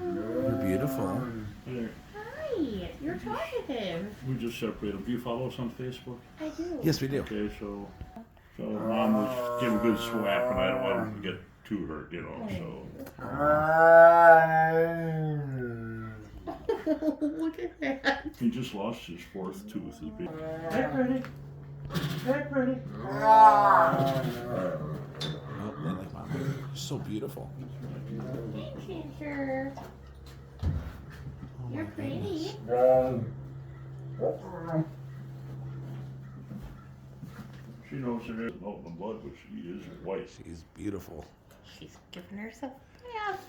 You're beautiful. There. Hi, you're talkative. We just separated them. Do you follow us on Facebook? I do. Yes, we do. Okay, so Mom was give a good swap, and I don't want him to get too hurt, you know. So Look at that. he just lost his fourth tooth. His big. Hey, pretty. Hey, pretty. Oh, they like Mama. You're so beautiful. Hey, Ginger. Oh, You're my pretty. goodness. She knows there is no blood, but she is white. She's beautiful. She's giving herself a bath.